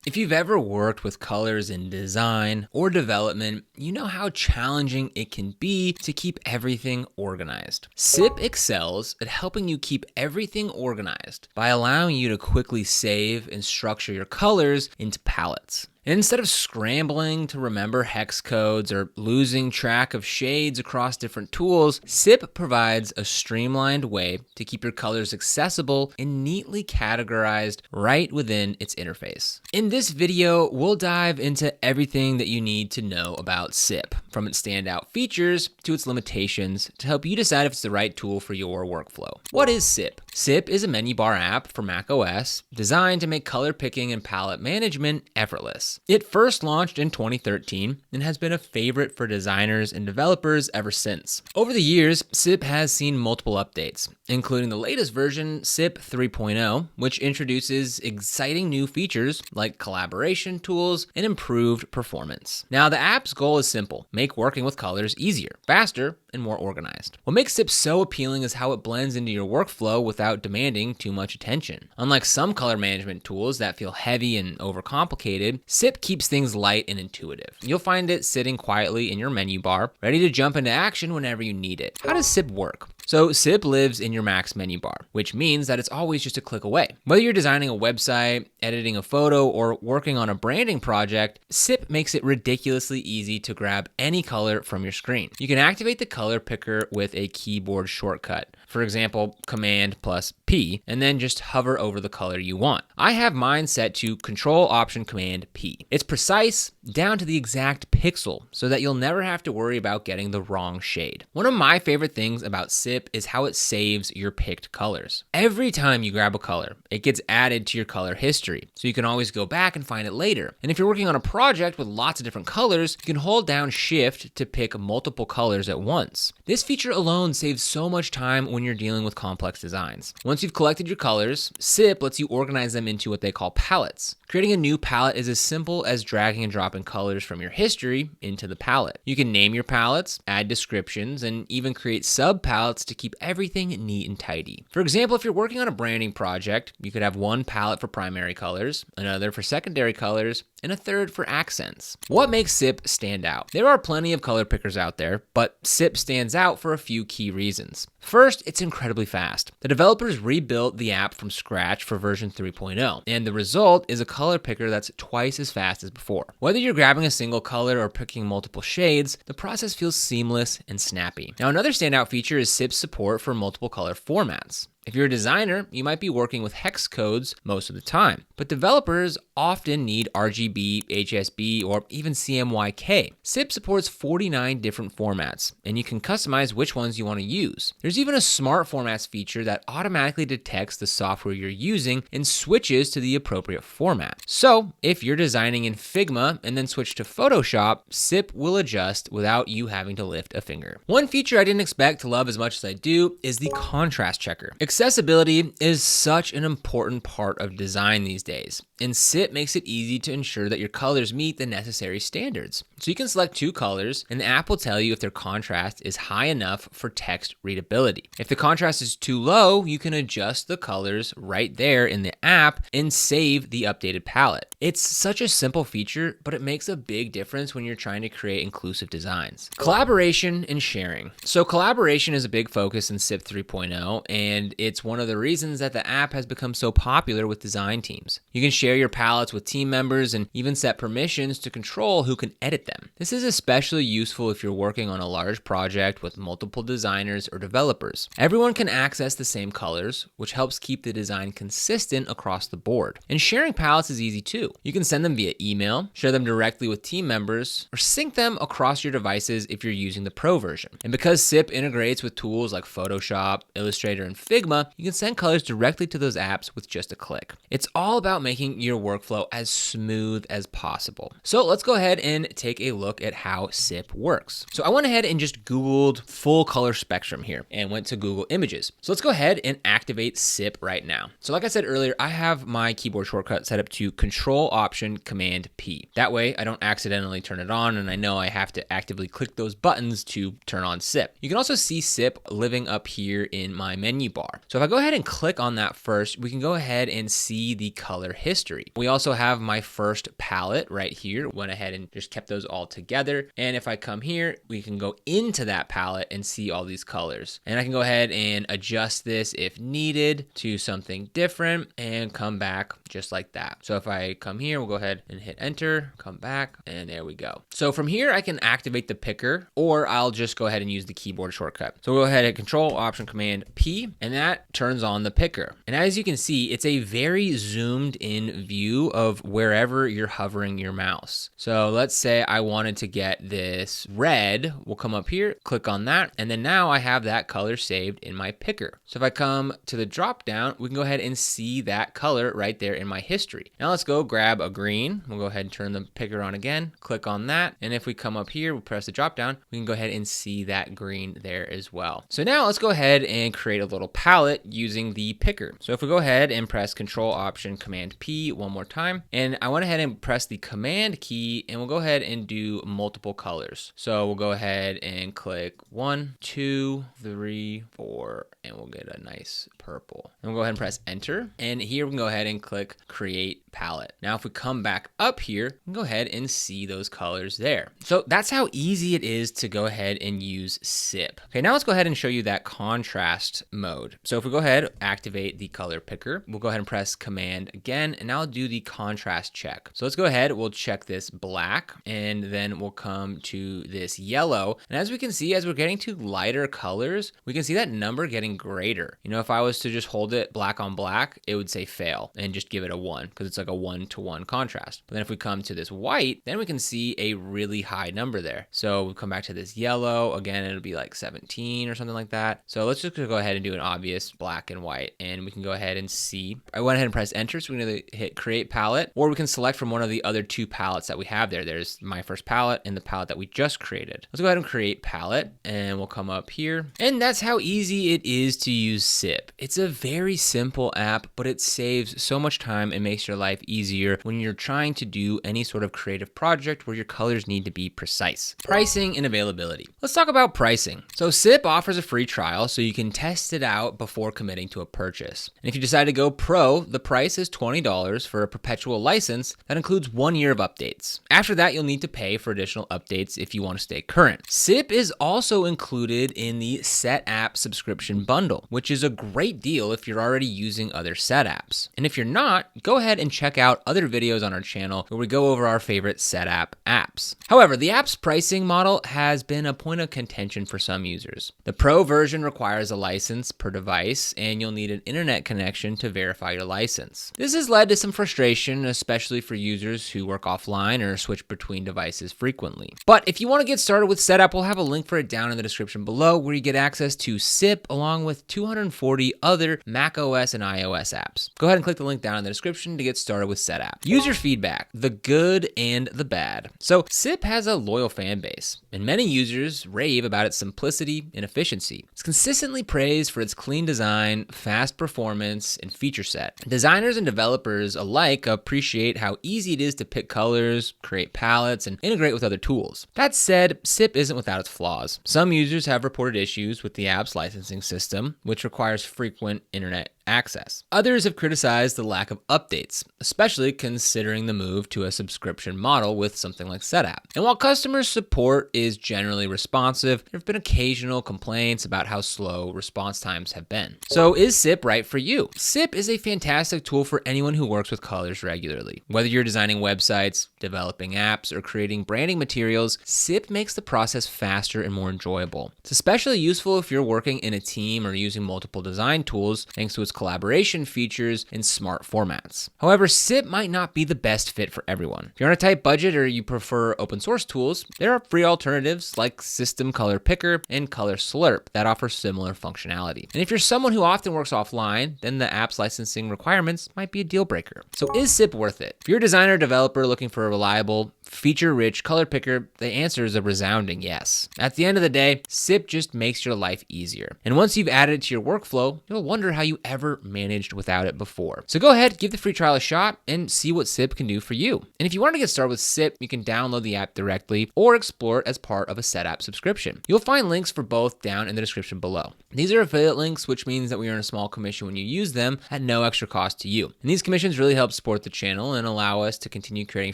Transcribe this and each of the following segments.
If you've ever worked with colors in design or development, you know how challenging it can be to keep everything organized. SIP excels at helping you keep everything organized by allowing you to quickly save and structure your colors into palettes. And instead of scrambling to remember hex codes or losing track of shades across different tools, SIP provides a streamlined way to keep your colors accessible and neatly categorized right within its interface. In this video, we'll dive into everything that you need to know about SIP, from its standout features to its limitations, to help you decide if it's the right tool for your workflow. What is SIP? SIP is a menu bar app for macOS designed to make color picking and palette management effortless. It first launched in 2013 and has been a favorite for designers and developers ever since. Over the years, SIP has seen multiple updates, including the latest version, SIP 3.0, which introduces exciting new features like collaboration tools and improved performance. Now, the app's goal is simple: make working with colors easier, faster, and more organized. What makes SIP so appealing is how it blends into your workflow without demanding too much attention. Unlike some color management tools that feel heavy and overcomplicated, SIP keeps things light and intuitive. You'll find it sitting quietly in your menu bar, ready to jump into action whenever you need it. How does SIP work? So SIP lives in your Mac's menu bar, which means that it's always just a click away. Whether you're designing a website, editing a photo, or working on a branding project, SIP makes it ridiculously easy to grab any color from your screen. You can activate the color picker with a keyboard shortcut. For example, Command plus P, and then just hover over the color you want. I have mine set to Control Option Command P. It's precise down to the exact pixel, so that you'll never have to worry about getting the wrong shade. One of my favorite things about SIP is how it saves your picked colors. Every time you grab a color, it gets added to your color history, so you can always go back and find it later. And if you're working on a project with lots of different colors, you can hold down Shift to pick multiple colors at once. This feature alone saves so much time when you're dealing with complex designs. Once you've collected your colors, SIP lets you organize them into what they call palettes. Creating a new palette is as simple as dragging and dropping colors from your history into the palette. You can name your palettes, add descriptions, and even create sub-palettes to keep everything neat and tidy. For example, if you're working on a branding project, you could have one palette for primary colors, another for secondary colors, and a third for accents. What makes SIP stand out? There are plenty of color pickers out there, but SIP stands out for a few key reasons. First, it's incredibly fast. The developers rebuilt the app from scratch for version 3.0, and the result is a color picker that's twice as fast as before. Whether you're grabbing a single color or picking multiple shades, the process feels seamless and snappy. Now, another standout feature is SIP's support for multiple color formats. If you're a designer, you might be working with hex codes most of the time, but developers often need RGB, HSB, or even CMYK. SIP supports 49 different formats, and you can customize which ones you want to use. There's even a smart formats feature that automatically detects the software you're using and switches to the appropriate format. So if you're designing in Figma and then switch to Photoshop, SIP will adjust without you having to lift a finger. One feature I didn't expect to love as much as I do is the contrast checker. Accessibility is such an important part of design these days, and SIP makes it easy to ensure that your colors meet the necessary standards. So you can select two colors, and the app will tell you if their contrast is high enough for text readability. If the contrast is too low, you can adjust the colors right there in the app and save the updated palette. It's such a simple feature, but it makes a big difference when you're trying to create inclusive designs. Collaboration and sharing. So collaboration is a big focus in SIP 3.0, and it's one of the reasons that the app has become so popular with design teams. You can share your palettes with team members and even set permissions to control who can edit them. This is especially useful if you're working on a large project with multiple designers or developers. Everyone can access the same colors, which helps keep the design consistent across the board. And sharing palettes is easy too. You can send them via email, share them directly with team members, or sync them across your devices if you're using the Pro version. And because SIP integrates with tools like Photoshop, Illustrator, and Figma, you can send colors directly to those apps with just a click. It's all about making your workflow as smooth as possible. So let's go ahead and take a look at how SIP works. So I went ahead and just Googled full color spectrum here and went to Google Images. So let's go ahead and activate SIP right now. So like I said earlier, I have my keyboard shortcut set up to Control Option Command P. That way I don't accidentally turn it on, and I know I have to actively click those buttons to turn on SIP. You can also see SIP living up here in my menu bar. So if I go ahead and click on that first, we can go ahead and see the color history. history. We also have my first palette right here. Went ahead and just kept those all together. And if I come here, we can go into that palette and see all these colors. And I can go ahead and adjust this if needed to something different and come back just like that. So if I come here, we'll go ahead and hit enter, come back, and there we go. So from here, I can activate the picker, or I'll just go ahead and use the keyboard shortcut. So we'll go ahead and Control Option Command P, and that turns on the picker. And as you can see, it's a very zoomed in view of wherever you're hovering your mouse. So let's say I wanted to get this red. We'll come up here, click on that, and then now I have that color saved in my picker. So if I come to the drop down, we can go ahead and see that color right there in my history. Now let's go grab a green. We'll go ahead and turn the picker on again, click on that, and if we come up here, we'll press the drop down, we can go ahead and see that green there as well. So now let's go ahead and create a little palette using the picker. So if we go ahead and press Control Option Command P one more time, and I went ahead and press the Command key, and we'll go ahead and do multiple colors. So we'll go ahead and click 1, 2, 3, 4, and we'll get a nice purple. And we'll go ahead and press enter. And here we can go ahead and click create palette. Now, if we come back up here, we can go ahead and see those colors there. So that's how easy it is to go ahead and use SIP. Okay, now let's go ahead and show you that contrast mode. So if we go ahead, activate the color picker, we'll go ahead and press Command again, and now I'll do the contrast check. So let's go ahead, we'll check this black, and then we'll come to this yellow. And as we can see, as we're getting to lighter colors, we can see that number getting greater. You know, if I was to just hold it black on black, it would say fail and just give it a 1 because it's like a 1-to-1 contrast. But then if we come to this white, then we can see a really high number there. So we'll come back to this yellow, again, it'll be like 17 or something like that. So let's just go ahead and do an obvious black and white, and we can go ahead and see. I went ahead and press enter, so we're gonna hit create palette, or we can select from one of the other 2 palettes that we have there. There's my first palette and the palette that we just created. Let's go ahead and create palette, and we'll come up here. And that's how easy it is to use SIP. It's a very simple app, but it saves so much time and makes your life easier when you're trying to do any sort of creative project where your colors need to be precise. Pricing and availability. Let's talk about pricing. So SIP offers a free trial so you can test it out before committing to a purchase. And if you decide to go pro, the price is $20 for a perpetual license that includes 1 year of updates. After that, you'll need to pay for additional updates if you want to stay current. SIP is also included in the SetApp subscription bundle, which is a great deal if you're already using other SetApps. And if you're not, go ahead and check out other videos on our channel where we go over our favorite SetApp apps. However, the app's pricing model has been a point of contention for some users. The Pro version requires a license per device, and you'll need an internet connection to verify your license. This has led to some frustration, especially for users who work offline or switch between devices frequently. But if you want to get started with SetApp, we'll have a link for it down in the description below, where you get access to SIP along with 240 other macOS and iOS apps. Go ahead and click the link down in the description to get started with SetApp. User feedback, the good and the bad. So SIP has a loyal fan base, and many users rave about its simplicity and efficiency. It's consistently praised for its clean design, fast performance, and feature set. Designers and developers alike appreciate how easy it is to pick colors, create palettes, and integrate with other tools. That said, SIP isn't without its flaws. Some users have reported issues with the app's licensing system, which requires frequent internet access. Others have criticized the lack of updates, especially considering the move to a subscription model with something like SetApp. And while customer support is generally responsive, there have been occasional complaints about how slow response times have been. So is SIP right for you? SIP is a fantastic tool for anyone who works with colors regularly. Whether you're designing websites, developing apps, or creating branding materials, SIP makes the process faster and more enjoyable. It's especially useful if you're working in a team or using multiple design tools, thanks to its collaboration features and smart formats. However, SIP might not be the best fit for everyone. If you're on a tight budget or you prefer open source tools, there are free alternatives like System Color Picker and Color Slurp that offer similar functionality. And if you're someone who often works offline, then the app's licensing requirements might be a deal breaker. So is SIP worth it? If you're a designer or developer looking for a reliable, feature-rich color picker, the answer is a resounding yes. At the end of the day, SIP just makes your life easier. And once you've added it to your workflow, you'll wonder how you ever managed without it before. So go ahead, give the free trial a shot and see what SIP can do for you. And if you want to get started with SIP, you can download the app directly or explore it as part of a SetApp subscription. You'll find links for both down in the description below. These are affiliate links, which means that we earn a small commission when you use them at no extra cost to you. And these commissions really help support the channel and allow us to continue creating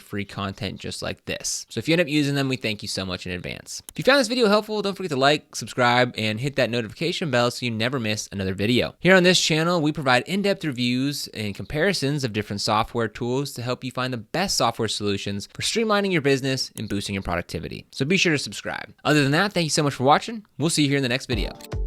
free content just like this. So if you end up using them, we thank you so much in advance. If you found this video helpful, don't forget to like, subscribe, and hit that notification bell so you never miss another video. Here on this channel, we provide in-depth reviews and comparisons of different software tools to help you find the best software solutions for streamlining your business and boosting your productivity. So be sure to subscribe. Other than that, thank you so much for watching. We'll see you here in the next video.